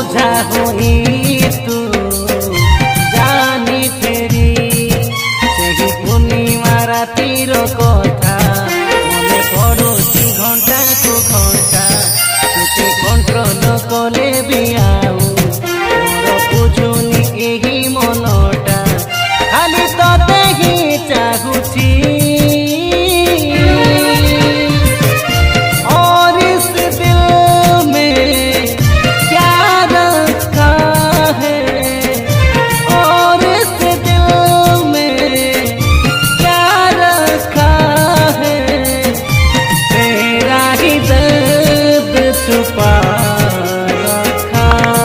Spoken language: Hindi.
बोझा हुई तू जानी फेरी सेही पूर्णिमा रातिर कथा मने पड़ुची घंटा को घंटा तुते कंट्रोल कले बिया